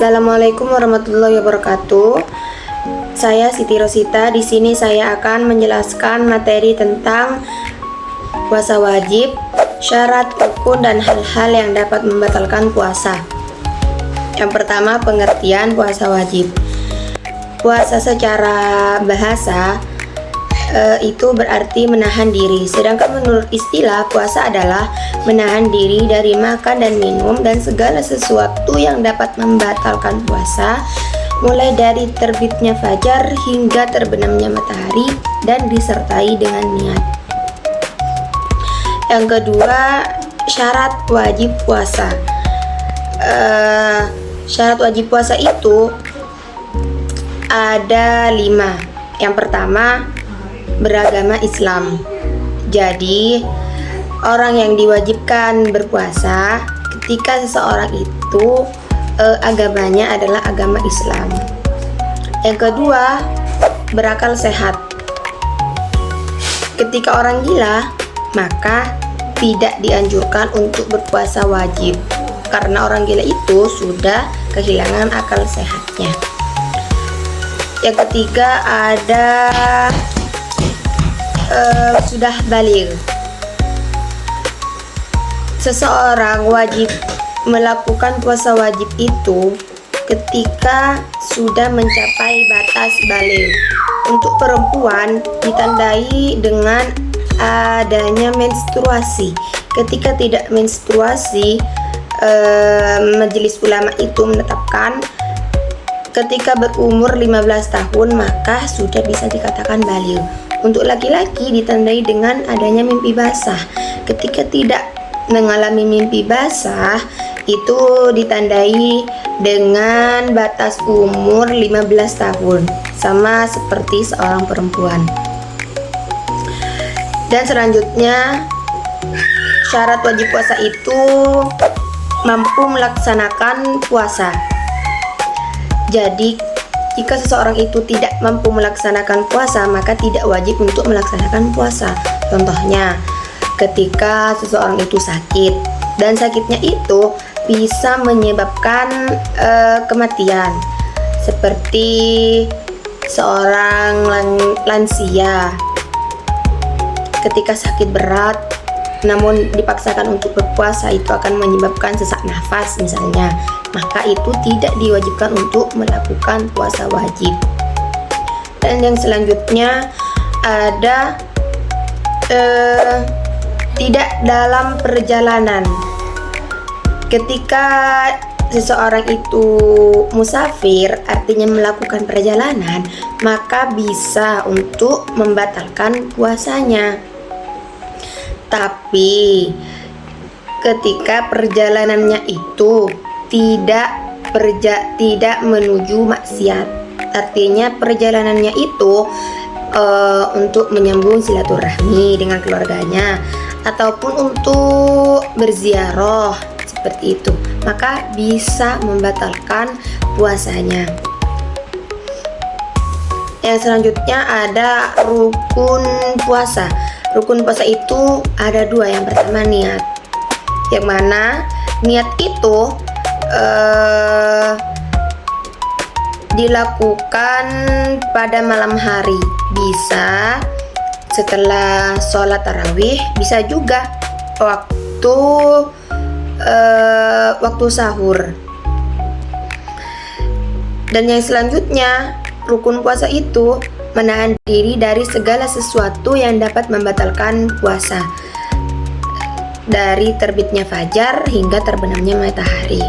Assalamualaikum warahmatullahi wabarakatuh. Saya Siti Rosita. Di sini saya akan menjelaskan materi tentang puasa wajib, syarat, rukun, dan hal-hal yang dapat membatalkan puasa. Yang pertama, pengertian puasa wajib. Puasa secara bahasa itu berarti menahan diri. Sedangkan menurut istilah, puasa adalah menahan diri dari makan dan minum dan segala sesuatu yang dapat membatalkan puasa, mulai dari terbitnya fajar hingga terbenamnya matahari dan disertai dengan niat. Yang kedua, syarat wajib puasa. Syarat wajib puasa itu ada 5. Yang pertama, beragama Islam. Jadi orang yang diwajibkan berpuasa ketika seseorang itu agamanya adalah agama Islam. Yang kedua, berakal sehat. Ketika orang gila, maka tidak dianjurkan untuk berpuasa wajib karena orang gila itu sudah kehilangan akal sehatnya. Yang ketiga, ada sudah baligh. Seseorang wajib melakukan puasa wajib itu ketika sudah mencapai batas baligh. Untuk perempuan ditandai dengan adanya menstruasi. Ketika tidak menstruasi, Majelis Ulama itu menetapkan ketika berumur 15 tahun maka sudah bisa dikatakan baligh. Untuk laki-laki ditandai dengan adanya mimpi basah. Ketika tidak mengalami mimpi basah, itu ditandai dengan batas umur 15 tahun, sama seperti seorang perempuan. Dan selanjutnya, syarat wajib puasa itu mampu melaksanakan puasa. Jadi jika seseorang itu tidak mampu melaksanakan puasa, maka tidak wajib untuk melaksanakan puasa. Contohnya, ketika seseorang itu sakit dan sakitnya itu bisa menyebabkan kematian, seperti seorang lansia ketika sakit berat namun dipaksakan untuk berpuasa, itu akan menyebabkan sesak nafas misalnya, maka itu tidak diwajibkan untuk melakukan puasa wajib. Dan yang selanjutnya ada tidak dalam perjalanan. Ketika seseorang itu musafir, artinya melakukan perjalanan, maka bisa untuk membatalkan puasanya. Tapi ketika perjalanannya itu tidak menuju maksiat, artinya perjalanannya itu untuk menyambung silaturahmi dengan keluarganya ataupun untuk berziarah seperti itu, maka bisa membatalkan puasanya. Yang selanjutnya ada rukun puasa. Rukun puasa itu ada 2. Yang pertama, niat. Yang mana niat itu dilakukan pada malam hari. Bisa setelah sholat tarawih, bisa juga waktu sahur. Dan yang selanjutnya, rukun puasa itu menahan diri dari segala sesuatu yang dapat membatalkan puasa, dari terbitnya fajar hingga terbenamnya matahari.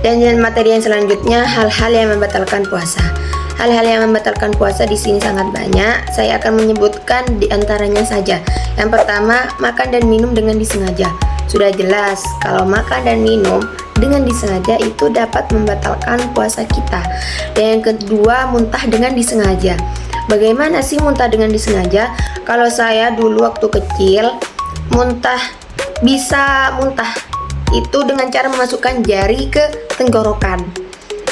Dan materi yang selanjutnya, hal-hal yang membatalkan puasa. Hal-hal yang membatalkan puasa di sini sangat banyak. Saya akan menyebutkan di antaranya saja. Yang pertama, makan dan minum dengan disengaja. Sudah jelas kalau makan dan minum dengan disengaja itu dapat membatalkan puasa kita. Dan yang kedua, muntah dengan disengaja. Bagaimana sih muntah dengan disengaja? Kalau saya dulu waktu kecil bisa muntah itu dengan cara memasukkan jari ke tenggorokan.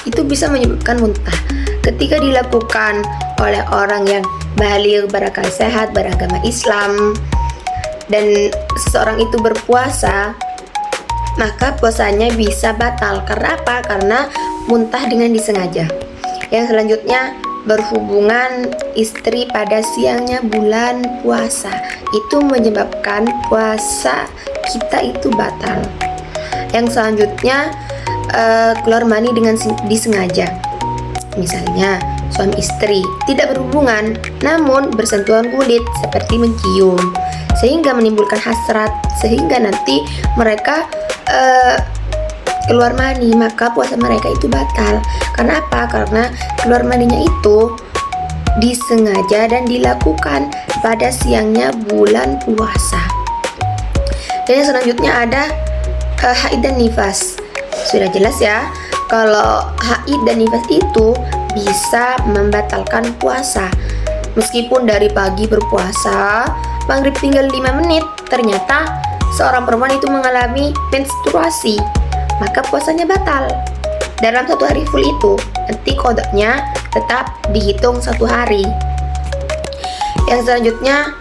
Itu bisa menyebabkan muntah. Ketika dilakukan oleh orang yang baligh, berakal sehat, beragama Islam, dan seseorang itu berpuasa, maka puasanya bisa batal. Karena apa? Karena muntah dengan disengaja. Yang selanjutnya, berhubungan istri pada siangnya bulan puasa, itu menyebabkan puasa kita itu batal. Yang selanjutnya, keluar mani dengan disengaja. Misalnya suami istri tidak berhubungan namun bersentuhan kulit seperti mencium, sehingga menimbulkan hasrat, sehingga nanti mereka keluar mani, maka puasa mereka itu batal. Karena apa? Karena keluar maninya itu disengaja dan dilakukan pada siangnya bulan puasa. Dan yang selanjutnya ada haid dan nifas. Sudah jelas ya, kalau haid dan nifas itu bisa membatalkan puasa. Meskipun dari pagi berpuasa, maghrib tinggal 5 menit, ternyata seorang perempuan itu mengalami menstruasi, maka puasanya batal. Dalam 1 hari full itu, nanti qadanya tetap dihitung 1 hari. Yang selanjutnya,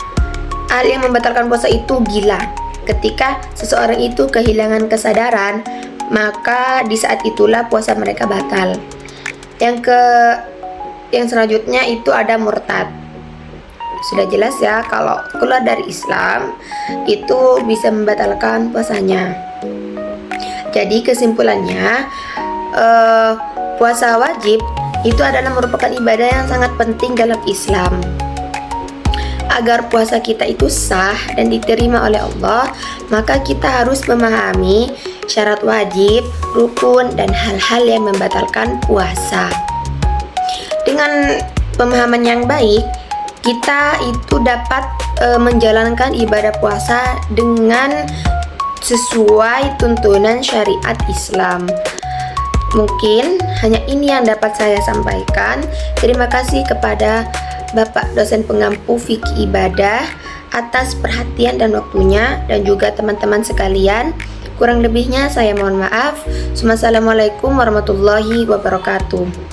hal yang membatalkan puasa itu gila. Ketika seseorang itu kehilangan kesadaran, maka di saat itulah puasa mereka batal. Yang selanjutnya itu ada murtad. Sudah jelas ya, kalau keluar dari Islam itu bisa membatalkan puasanya. Jadi kesimpulannya, puasa wajib itu adalah merupakan ibadah yang sangat penting dalam Islam. Agar puasa kita itu sah dan diterima oleh Allah, maka kita harus memahami syarat wajib, rukun, dan hal-hal yang membatalkan puasa. Dengan pemahaman yang baik, kita itu dapat menjalankan ibadah puasa dengan sesuai tuntunan syariat Islam. Mungkin hanya ini yang dapat saya sampaikan. Terima kasih kepada Bapak dosen pengampu fikih ibadah atas perhatian dan waktunya, dan juga teman-teman sekalian. Kurang lebihnya saya mohon maaf. Wassalamualaikum warahmatullahi wabarakatuh.